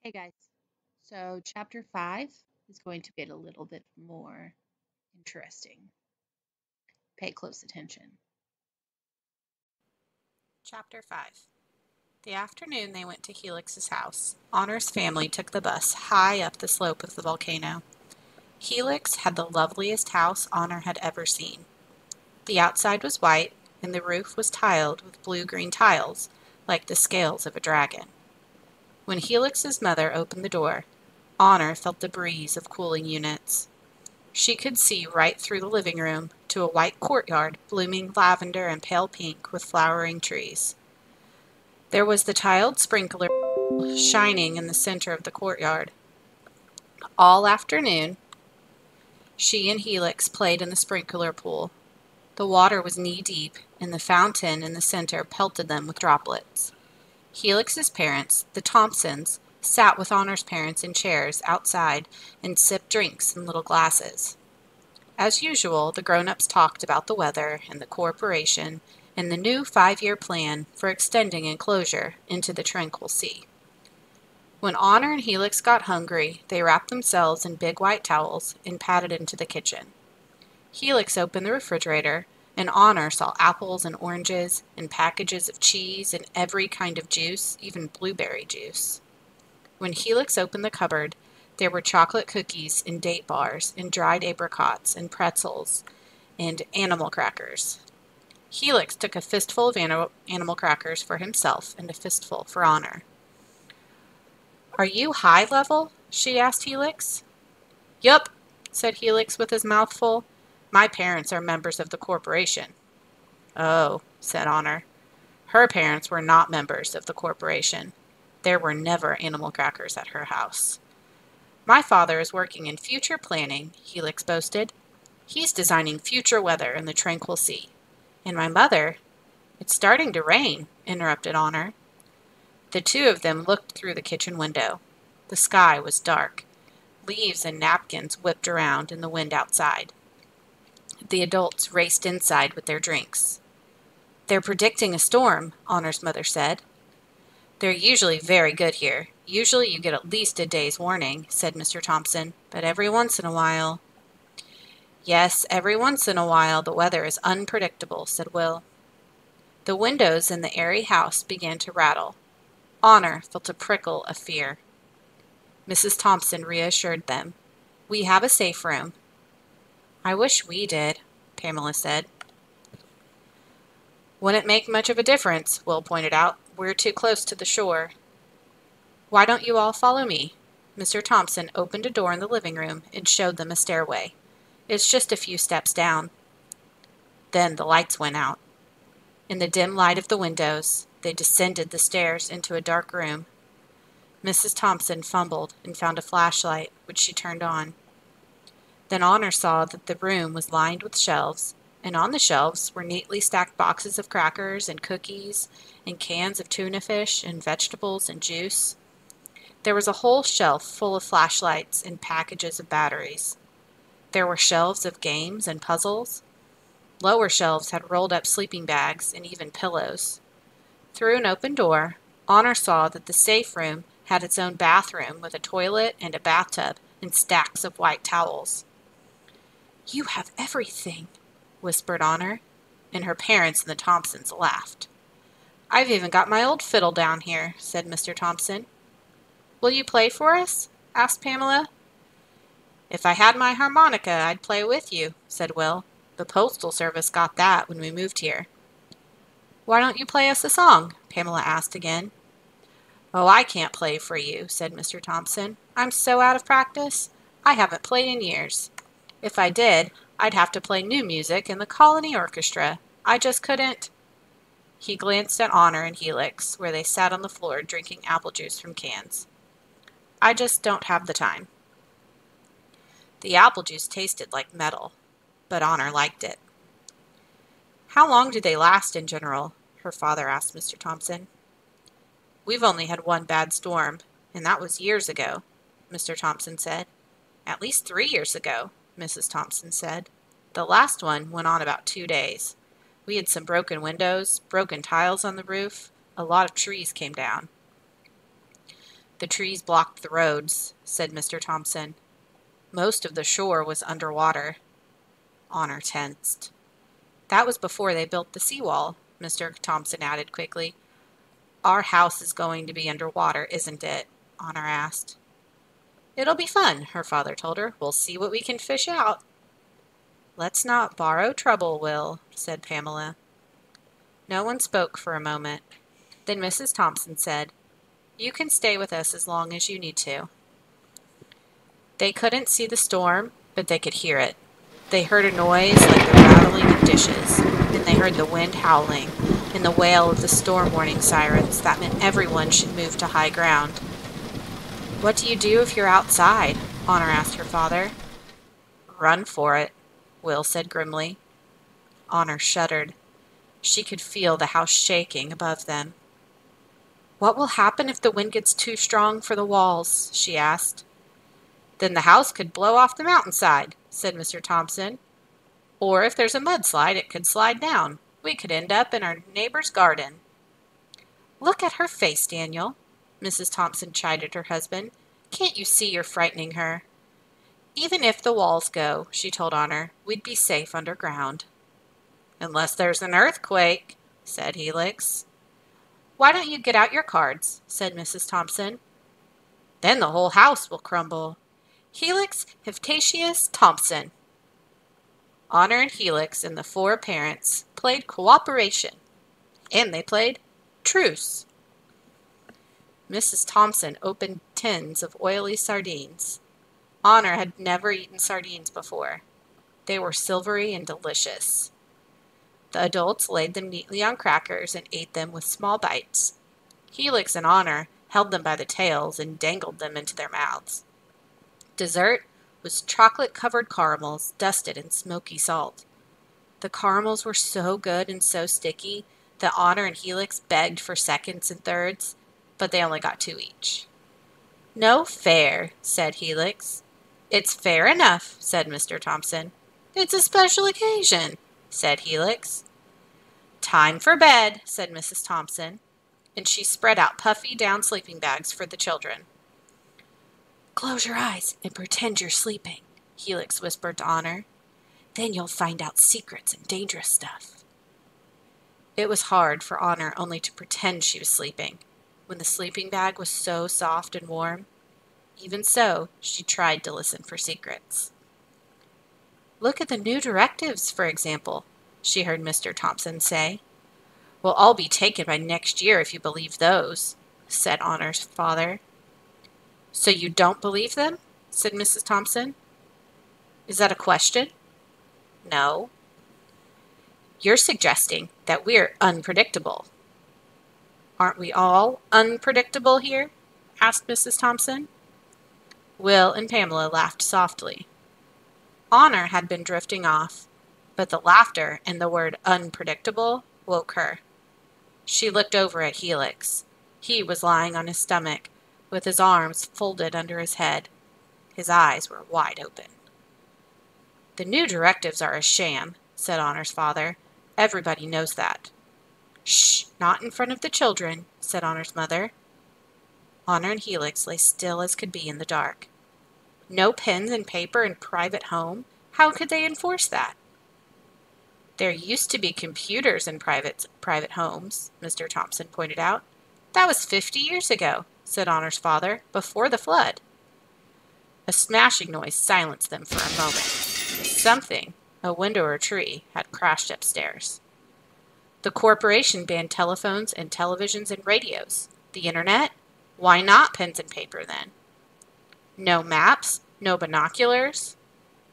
Hey guys, so chapter 5 is going to get a little bit more interesting. Pay close attention. Chapter 5. The afternoon they went to Helix's house. Honor's family took the bus high up the slope of the volcano. Helix had the loveliest house Honor had ever seen. The outside was white, and the roof was tiled with blue-green tiles, like the scales of a dragon. When Helix's mother opened the door, Honor felt the breeze of cooling units. She could see right through the living room to a white courtyard blooming lavender and pale pink with flowering trees. There was the tiled sprinkler shining in the center of the courtyard. All afternoon, she and Helix played in the sprinkler pool. The water was knee-deep, and the fountain in the center pelted them with droplets. Helix's parents, the Thompsons, sat with Honor's parents in chairs outside and sipped drinks in little glasses. As usual, the grown-ups talked about the weather and the corporation and the new 5-year plan for extending enclosure into the tranquil sea. When Honor and Helix got hungry, they wrapped themselves in big white towels and padded into the kitchen. Helix opened the refrigerator, and Honor saw apples and oranges and packages of cheese and every kind of juice, even blueberry juice. When Helix opened the cupboard, there were chocolate cookies and date bars and dried apricots and pretzels and animal crackers. Helix took a fistful of animal crackers for himself and a fistful for Honor. "Are you high level?" she asked Helix. "Yup," said Helix with his mouth full. "My parents are members of the corporation." "Oh," said Honor. Her parents were not members of the corporation. There were never animal crackers at her house. "My father is working in future planning," Helix boasted. "He's designing future weather in the tranquil sea. And my mother—" "It's starting to rain," interrupted Honor. The two of them looked through the kitchen window. The sky was dark. Leaves and napkins whipped around in the wind outside. The adults raced inside with their drinks. "They're predicting a storm," Honor's mother said. "They're usually very good here. Usually you get at least a day's warning," said Mr. Thompson, "but every once in a while—" "Yes, every once in a while the weather is unpredictable," said Will. The windows in the airy house began to rattle. Honor felt a prickle of fear. Mrs. Thompson reassured them. "We have a safe room." "I wish we did," Pamela said. "Wouldn't make much of a difference," Will pointed out. "We're too close to the shore." "Why don't you all follow me?" Mr. Thompson opened a door in the living room and showed them a stairway. "It's just a few steps down." Then the lights went out. In the dim light of the windows, they descended the stairs into a dark room. Mrs. Thompson fumbled and found a flashlight, which she turned on. Then Honor saw that the room was lined with shelves, and on the shelves were neatly stacked boxes of crackers and cookies and cans of tuna fish and vegetables and juice. There was a whole shelf full of flashlights and packages of batteries. There were shelves of games and puzzles. Lower shelves had rolled-up sleeping bags and even pillows. Through an open door, Honor saw that the safe room had its own bathroom with a toilet and a bathtub and stacks of white towels. "You have everything," whispered Honor, and her parents and the Thompsons laughed. "I've even got my old fiddle down here," said Mr. Thompson. "Will you play for us?" asked Pamela. "If I had my harmonica, I'd play with you," said Will. "The Postal Service got that when we moved here." "Why don't you play us a song?" Pamela asked again. "Oh, I can't play for you," said Mr. Thompson. "I'm so out of practice. I haven't played in years. If I did, I'd have to play new music in the Colony Orchestra. I just couldn't—" He glanced at Honor and Helix, where they sat on the floor drinking apple juice from cans. "I just don't have the time." The apple juice tasted like metal, but Honor liked it. "How long do they last in general?" her father asked Mr. Thompson. "We've only had one bad storm, and that was years ago," Mr. Thompson said. "At least 3 years ago," Mrs. Thompson said. "The last one went on about 2 days. We had some broken windows, broken tiles on the roof. A lot of trees came down." The trees blocked the roads, said Mr. Thompson. Most of the shore was underwater. Honor tensed. That was before they built the seawall, Mr. Thompson added quickly. Our house is going to be underwater, isn't it? Honor asked. It'll be fun, her father told her. We'll see what we can fish out. Let's not borrow trouble, Will, said Pamela. No one spoke for a moment. Then Mrs. Thompson said, You can stay with us as long as you need to. They couldn't see the storm, but they could hear it. They heard a noise like the rattling of dishes, and they heard the wind howling, and the wail of the storm warning sirens that meant everyone should move to high ground. What do you do if you're outside? Honor asked her father. Run for it, Will said grimly. Honor shuddered. She could feel the house shaking above them. What will happen if the wind gets too strong for the walls? She asked. Then the house could blow off the mountainside, said Mr. Thompson. Or if there's a mudslide, it could slide down. We could end up in our neighbor's garden. Look at her face, Daniel, Mrs. Thompson chided her husband. Can't you see you're frightening her? Even if the walls go, she told Honor, we'd be safe underground. Unless there's an earthquake, said Helix. Why don't you get out your cards, said Mrs. Thompson. Then the whole house will crumble. Helix Heftatius Thompson. Honor and Helix and the four parents played cooperation, and they played truce. Mrs. Thompson opened tins of oily sardines. Honor had never eaten sardines before. They were silvery and delicious. The adults laid them neatly on crackers and ate them with small bites. Helix and Honor held them by the tails and dangled them into their mouths. Dessert was chocolate-covered caramels dusted in smoky salt. The caramels were so good and so sticky that Honor and Helix begged for seconds and thirds, but they only got 2 each. No fair, said Helix. It's fair enough, said Mr. Thompson. It's a special occasion, said Helix. Time for bed, said Mrs. Thompson, and she spread out puffy down sleeping bags for the children. Close your eyes and pretend you're sleeping, Helix whispered to Honor. Then you'll find out secrets and dangerous stuff. It was hard for Honor only to pretend she was sleeping, when the sleeping bag was so soft and warm. Even so, she tried to listen for secrets. Look at the new directives, for example, she heard Mr. Thompson say. We'll all be taken by next year if you believe those, said Honor's father. So you don't believe them? Said Mrs. Thompson. Is that a question? No. You're suggesting that we're unpredictable. Aren't we all unpredictable here? Asked Mrs. Thompson. Will and Pamela laughed softly. Honor had been drifting off, but the laughter and the word unpredictable woke her. She looked over at Helix. He was lying on his stomach, with his arms folded under his head. His eyes were wide open. The new directives are a sham, said Honor's father. Everybody knows that. Shh, not in front of the children, said Honor's mother. Honor and Helix lay still as could be in the dark. No pens and paper in private home? How could they enforce that? There used to be computers in private homes, Mr. Thompson pointed out. That was 50 years ago, said Honor's father, before the flood. A smashing noise silenced them for a moment. Something, a window or tree, had crashed upstairs. The corporation banned telephones and televisions and radios. The internet? Why not pens and paper then? No maps? No binoculars?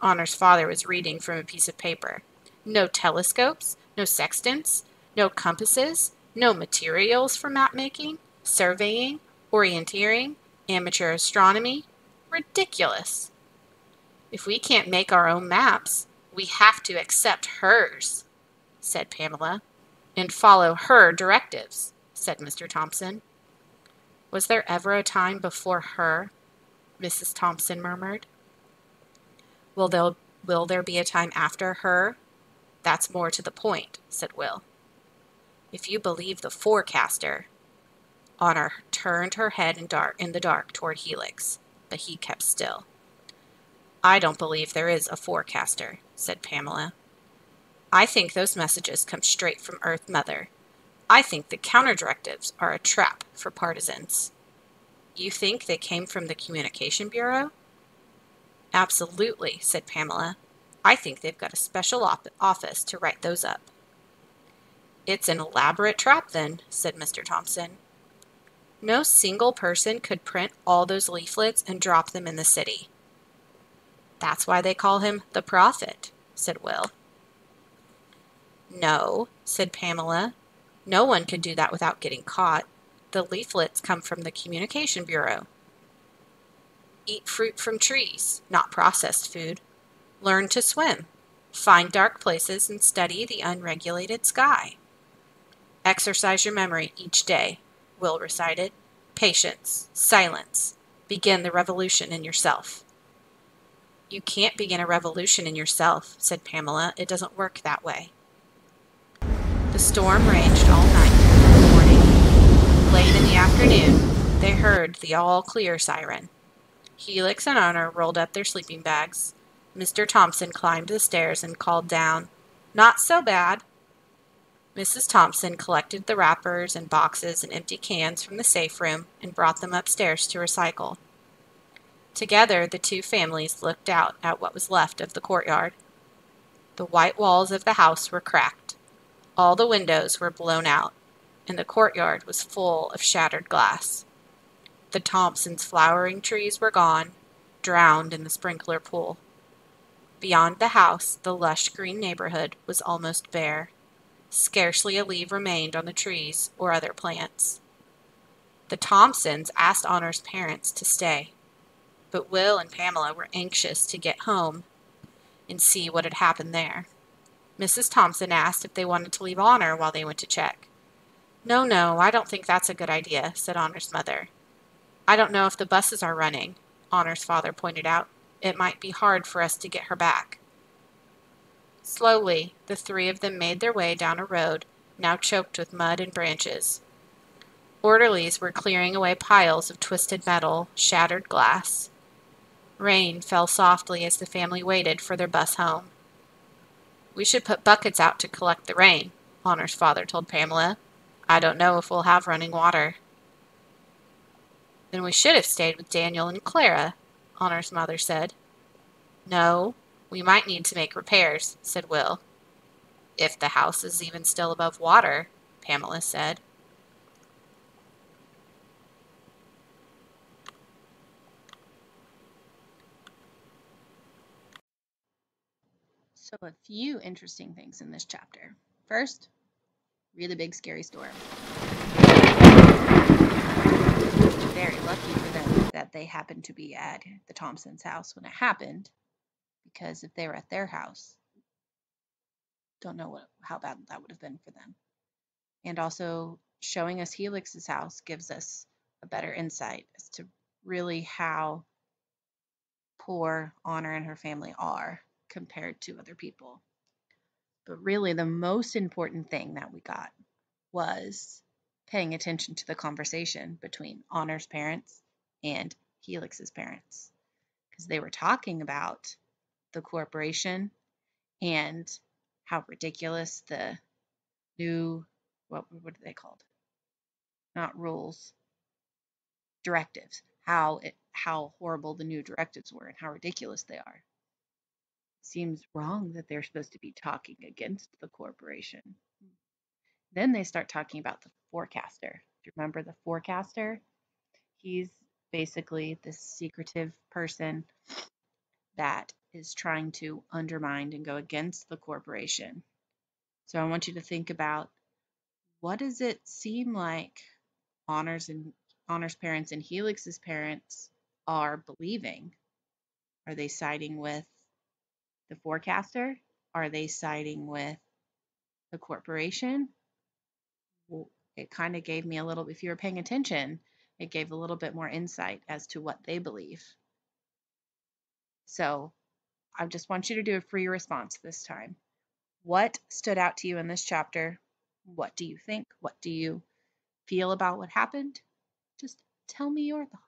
Honor's father was reading from a piece of paper. No telescopes? No sextants? No compasses? No materials for map-making? Surveying? Orienteering? Amateur astronomy? Ridiculous. If we can't make our own maps, we have to accept hers, said Pamela. And follow her directives, said Mr. Thompson. Was there ever a time before her? Mrs. Thompson murmured. Will there be a time after her? That's more to the point, said Will. If you believe the forecaster. Honor turned her head in the dark toward Helix, but he kept still. I don't believe there is a forecaster, said Pamela. I think those messages come straight from Earth Mother. I think the counter-directives are a trap for partisans. You think they came from the Communication Bureau? Absolutely, said Pamela. I think they've got a special office to write those up. It's an elaborate trap, then, said Mr. Thompson. No single person could print all those leaflets and drop them in the city. That's why they call him the Prophet, said Will. No, said Pamela. No one could do that without getting caught. The leaflets come from the Communication Bureau. Eat fruit from trees, not processed food. Learn to swim. Find dark places and study the unregulated sky. Exercise your memory each day, Will recited. Patience, silence. Begin the revolution in yourself. You can't begin a revolution in yourself, said Pamela. It doesn't work that way. The storm raged all night and the morning. Late in the afternoon, they heard the all-clear siren. Helix and Honor rolled up their sleeping bags. Mr. Thompson climbed the stairs and called down, "Not so bad." Mrs. Thompson collected the wrappers and boxes and empty cans from the safe room and brought them upstairs to recycle. Together, the two families looked out at what was left of the courtyard. The white walls of the house were cracked. All the windows were blown out, and the courtyard was full of shattered glass. The Thompsons' flowering trees were gone, drowned in the sprinkler pool. Beyond the house, the lush green neighborhood was almost bare. Scarcely a leaf remained on the trees or other plants. The Thompsons asked Honor's parents to stay, but Will and Pamela were anxious to get home and see what had happened there. Mrs. Thompson asked if they wanted to leave Honor while they went to check. No, I don't think that's a good idea, said Honor's mother. I don't know if the buses are running, Honor's father pointed out. It might be hard for us to get her back. Slowly, the three of them made their way down a road, now choked with mud and branches. Orderlies were clearing away piles of twisted metal, shattered glass. Rain fell softly as the family waited for their bus home. We should put buckets out to collect the rain, Honor's father told Pamela. I don't know if we'll have running water. Then we should have stayed with Daniel and Clara, Honor's mother said. No, we might need to make repairs, said Will. If the house is even still above water, Pamela said. So a few interesting things in this chapter. First, really big scary storm. Very lucky for them that they happened to be at the Thompsons' house when it happened, because if they were at their house, don't know how bad that would have been for them. And also showing us Helix's house gives us a better insight as to really how poor Honor and her family are compared to other people. But really the most important thing that we got was paying attention to the conversation between Honor's parents and Helix's parents, because they were talking about the corporation and how ridiculous the new, what are they called? Not rules, directives. How horrible the new directives were and how ridiculous they are. Seems wrong that they're supposed to be talking against the corporation. Then they start talking about the forecaster. Do you remember the forecaster? He's basically this secretive person that is trying to undermine and go against the corporation. So I want you to think about, what does it seem like Honor's parents and Helix's parents are believing? Are they siding with the forecaster? Are they siding with the corporation? Well, it kind of gave me a little, if you were paying attention, it gave a little bit more insight as to what they believe. So I just want you to do a free response this time. What stood out to you in this chapter? What do you think? What do you feel about what happened? Just tell me your thoughts.